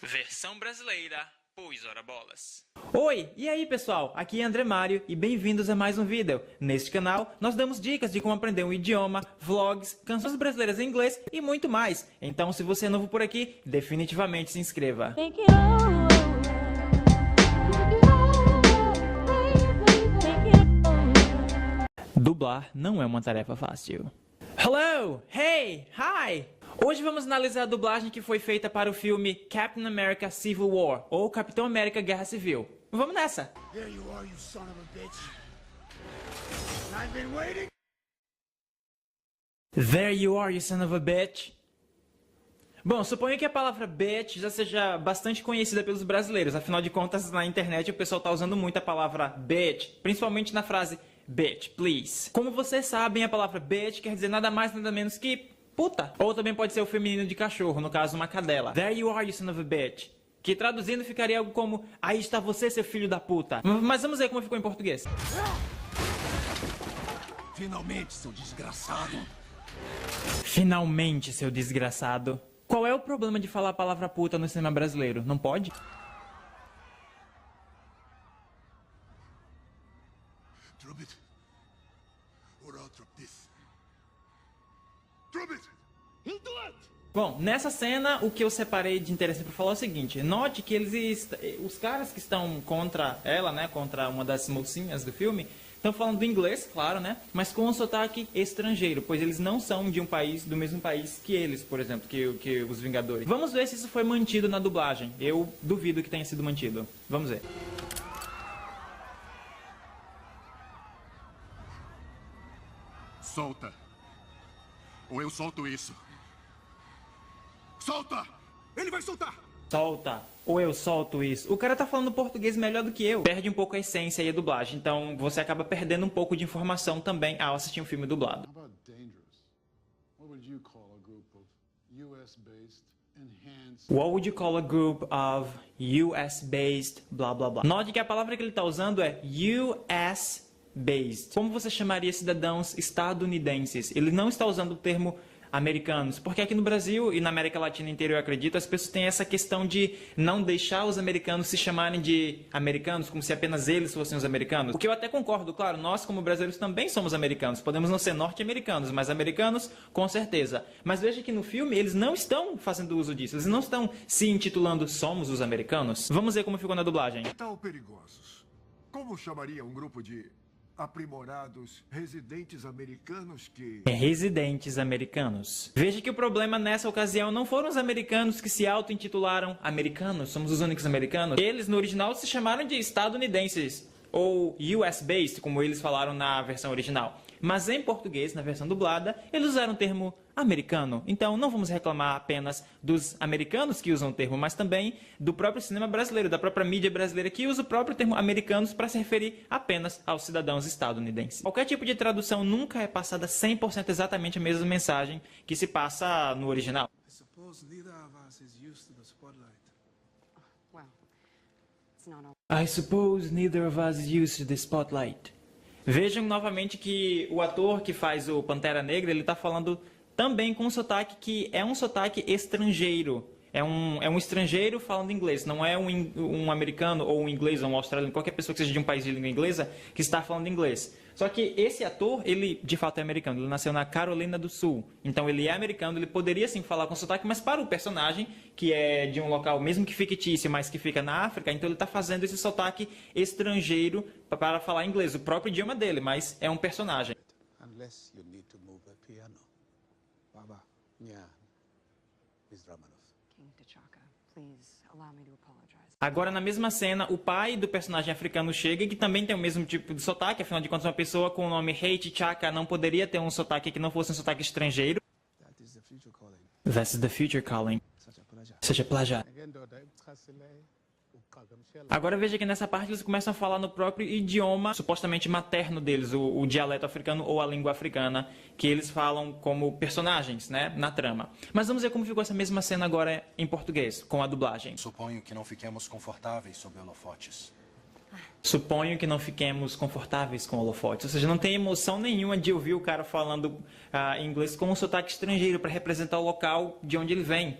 Versão brasileira, pois ora bolas. Oi, e aí pessoal, aqui é André Mário e bem-vindos a mais um vídeo. Neste canal, nós damos dicas de como aprender um idioma, vlogs, canções brasileiras em inglês e muito mais. Então, se você é novo por aqui, definitivamente se inscreva. Dublar não é uma tarefa fácil. Hello! Hey! Hi! Hoje vamos analisar a dublagem que foi feita para o filme Captain America Civil War, ou Capitão América Guerra Civil. Vamos nessa! There you are, you son of a bitch. I've been waiting. There you are, you son of a bitch. Bom, suponho que a palavra bitch já seja bastante conhecida pelos brasileiros. Afinal de contas, na internet o pessoal está usando muito a palavra bitch, principalmente na frase bitch, please. Como vocês sabem, a palavra bitch quer dizer nada mais nada menos que puta. Ou também pode ser o feminino de cachorro, no caso uma cadela. There you are, you son of a bitch. Que traduzindo ficaria algo como aí está você, seu filho da puta. Mas vamos ver como ficou em português. Finalmente, seu desgraçado. Finalmente, seu desgraçado. Qual é o problema de falar a palavra puta no cinema brasileiro? Não pode? Drop it. Or I'll drop this. Drop it. He'll do it. Bom, nessa cena, o que eu separei de interessante para falar é o seguinte. Note que os caras que estão contra ela, né, contra uma das mocinhas do filme, estão falando do inglês, claro, né, mas com um sotaque estrangeiro, pois eles não são de um país, do mesmo país que eles, por exemplo, que os Vingadores. Vamos ver se isso foi mantido na dublagem. Eu duvido que tenha sido mantido. Vamos ver. Solta. Ou eu solto isso. Solta! Ele vai soltar! Solta, ou eu solto isso. O cara tá falando português melhor do que eu. Perde um pouco a essência e a dublagem, então você acaba perdendo um pouco de informação também ao assistir um filme dublado. How about dangerous? What would you call a group of US-based enhanced... What would you call a group of US-based blá blá blá? Note que a palavra que ele está usando é US-based. Como você chamaria cidadãos estadunidenses? Ele não está usando o termo americanos, porque aqui no Brasil e na América Latina inteira, eu acredito, as pessoas têm essa questão de não deixar os americanos se chamarem de americanos, como se apenas eles fossem os americanos. O que eu até concordo, claro, nós como brasileiros também somos americanos, podemos não ser norte-americanos, mas americanos com certeza. Mas veja que no filme eles não estão fazendo uso disso, eles não estão se intitulando Somos os Americanos. Vamos ver como ficou na dublagem. Tal perigosos. Como chamaria um grupo de aprimorados residentes americanos que... Residentes americanos. Veja que o problema nessa ocasião não foram os americanos que se auto-intitularam americanos, somos os únicos americanos. Eles no original se chamaram de estadunidenses, ou US-based, como eles falaram na versão original. Mas em português, na versão dublada, eles usaram o termo americano. Então não vamos reclamar apenas dos americanos que usam o termo, mas também do próprio cinema brasileiro, da própria mídia brasileira que usa o próprio termo americanos para se referir apenas aos cidadãos estadunidenses. Qualquer tipo de tradução nunca é passada 100% exatamente a mesma mensagem que se passa no original. I suppose neither of us is used to the spotlight. Well, it's not all. I suppose neither of us is used to the spotlight. Vejam novamente que o ator que faz o Pantera Negra, ele está falando também com um sotaque que é um sotaque estrangeiro. É um estrangeiro falando inglês, não é um americano ou um inglês ou um australiano, qualquer pessoa que seja de um país de língua inglesa que está falando inglês. Só que esse ator, ele de fato é americano, ele nasceu na Carolina do Sul. Então ele é americano, ele poderia sim falar com sotaque, mas para o personagem, que é de um local mesmo que fictício, mas que fica na África, então ele está fazendo esse sotaque estrangeiro para falar inglês, o próprio idioma dele, mas é um personagem. Unless you need to move a piano. Baba. Yeah. Miss Ramanov. King T'Chaka, please allow me to apologize. Agora, na mesma cena, o pai do personagem africano chega, que também tem o mesmo tipo de sotaque, afinal de contas, uma pessoa com o nome Rei T'Chaka não poderia ter um sotaque que não fosse um sotaque estrangeiro. That is the future calling. That's the future calling. Such a pleasure. Such a pleasure. Again, though, the Tsasilei, Ukagam Shela. Agora veja que nessa parte eles começam a falar no próprio idioma, supostamente materno deles, o dialeto africano ou a língua africana, que eles falam como personagens, né, na trama. Mas vamos ver como ficou essa mesma cena agora em português, com a dublagem. Suponho que não fiquemos confortáveis sob holofotes. Suponho que não fiquemos confortáveis com holofotes. Ou seja, não tem emoção nenhuma de ouvir o cara falando inglês com um sotaque estrangeiro para representar o local de onde ele vem.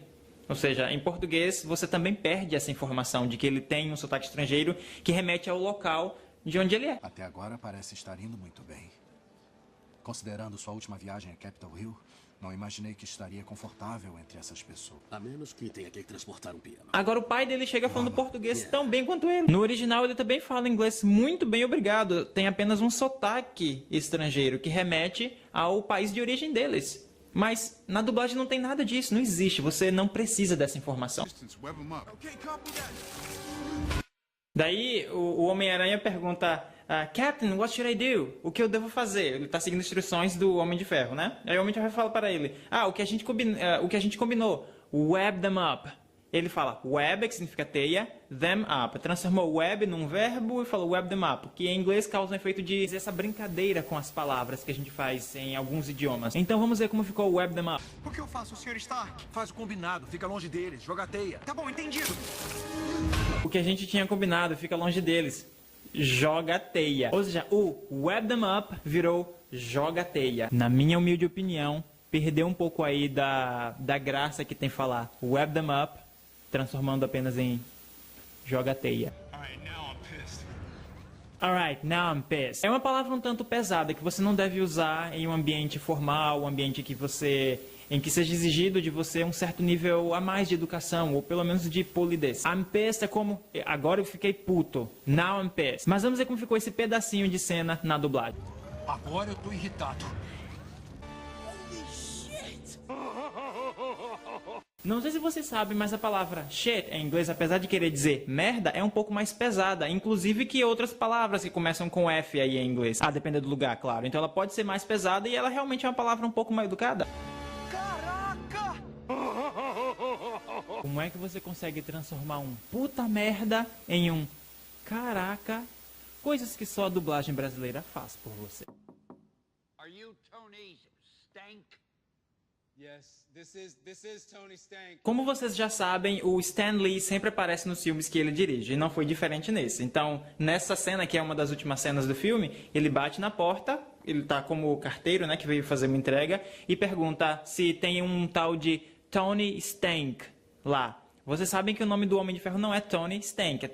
Ou seja, em português você também perde essa informação de que ele tem um sotaque estrangeiro que remete ao local de onde ele é. Até agora parece estar indo muito bem. Considerando sua última viagem a Capitol Hill, não imaginei que estaria confortável entre essas pessoas. A menos que tenha que transportar um piano. Agora o pai dele chega falando português tão bem quanto ele. No original ele também fala inglês muito bem, obrigado. Tem apenas um sotaque estrangeiro que remete ao país de origem deles. Mas na dublagem não tem nada disso, não existe. Você não precisa dessa informação. Daí o Homem-Aranha pergunta... Captain, what should I do? O que eu devo fazer? Ele está seguindo instruções do Homem de Ferro, né? Aí o Homem de Ferro fala para ele, o que a gente combinou, web them up. Ele fala web, que significa teia, them up. Transformou web num verbo e falou web them up, que em inglês causa um efeito de essa brincadeira com as palavras que a gente faz em alguns idiomas. Então vamos ver como ficou o web them up. O que eu faço, Sr. Stark? Faz o combinado, fica longe deles, joga a teia. Tá bom, entendido. O que a gente tinha combinado, fica longe deles. Joga teia. Ou seja, o web them up virou joga teia. Na minha humilde opinião, perdeu um pouco aí da graça que tem falar web them up, transformando apenas em joga teia. Alright, now I'm pissed. É uma palavra um tanto pesada que você não deve usar em um ambiente formal, um ambiente em que seja exigido de você um certo nível a mais de educação, ou pelo menos de polidez. I'm pissed é como, agora eu fiquei puto. Now I'm pissed. Mas vamos ver como ficou esse pedacinho de cena na dublagem. Agora eu tô irritado. Não sei se vocês sabem, mas a palavra shit em inglês, apesar de querer dizer merda, é um pouco mais pesada, inclusive que outras palavras que começam com F aí em inglês. Depende do lugar, claro. Então ela pode ser mais pesada e ela realmente é uma palavra um pouco mais educada. Caraca! Como é que você consegue transformar um puta merda em um caraca? Coisas que só a dublagem brasileira faz por você. Are you Tony Stank? Yes, this is Tony Stank. Como vocês já sabem, o Stan Lee sempre aparece nos filmes que ele dirige, e não foi diferente nesse. Então, nessa cena, que é uma das últimas cenas do filme, ele bate na porta, ele tá como carteiro, né, que veio fazer uma entrega, e pergunta se tem um tal de Tony Stank lá. Vocês sabem que o nome do Homem de Ferro não é Tony Stank, é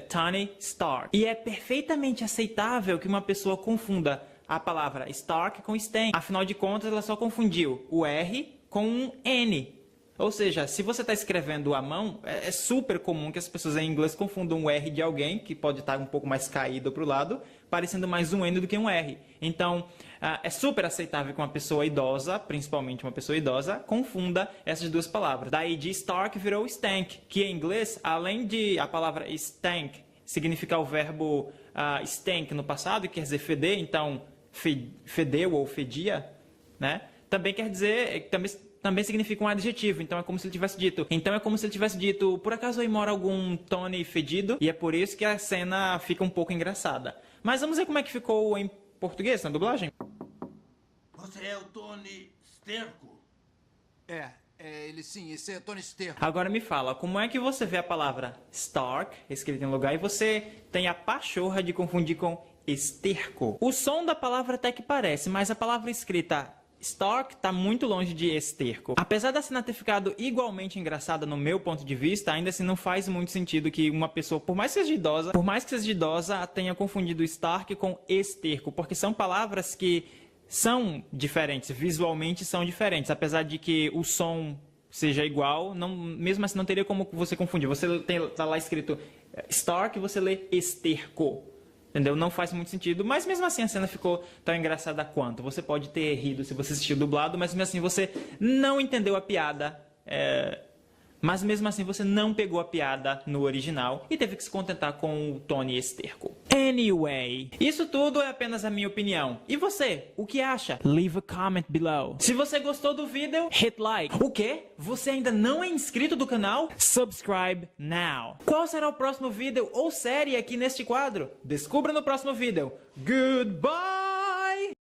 Tony Stark. E é perfeitamente aceitável que uma pessoa confunda a palavra Stark com Stank. Afinal de contas, ela só confundiu o R com um N. Ou seja, se você está escrevendo à mão, é super comum que as pessoas em inglês confundam o R de alguém, que pode estar um pouco mais caído para o lado, parecendo mais um N do que um R. Então, é super aceitável que uma pessoa idosa, principalmente uma pessoa idosa, confunda essas duas palavras. Daí de Stark virou Stank, que em inglês, além de a palavra stank significar o verbo stank no passado, que quer dizer feder, então fedeu ou fedia, né? Também quer dizer, também significa um adjetivo, então é como se ele tivesse dito, por acaso aí mora algum Tony fedido? E é por isso que a cena fica um pouco engraçada. Mas vamos ver como é que ficou em português, na dublagem? Você é o Tony Sterco? Esse é Tony Sterco. Agora me fala, como é que você vê a palavra Stark, escrita em lugar, e você tem a pachorra de confundir com esterco? O som da palavra até que parece, mas a palavra escrita Stark está muito longe de esterco. Apesar da cena ter ficado igualmente engraçada no meu ponto de vista, ainda assim não faz muito sentido que uma pessoa, por mais que seja idosa, tenha confundido Stark com esterco, porque são palavras que são diferentes, visualmente são diferentes, apesar de que o som seja igual, mesmo assim não teria como você confundir. Você tá lá escrito Stark e você lê esterco. Entendeu? Não faz muito sentido, mas mesmo assim a cena ficou tão engraçada quanto. Você pode ter rido se você assistiu dublado, mas mesmo assim você não entendeu a piada. Mas mesmo assim você não pegou a piada no original e teve que se contentar com o Tony Esterco. Anyway, isso tudo é apenas a minha opinião. E você, o que acha? Leave a comment below. Se você gostou do vídeo, hit like. O quê? Você ainda não é inscrito do canal? Subscribe now. Qual será o próximo vídeo ou série aqui neste quadro? Descubra no próximo vídeo. Goodbye!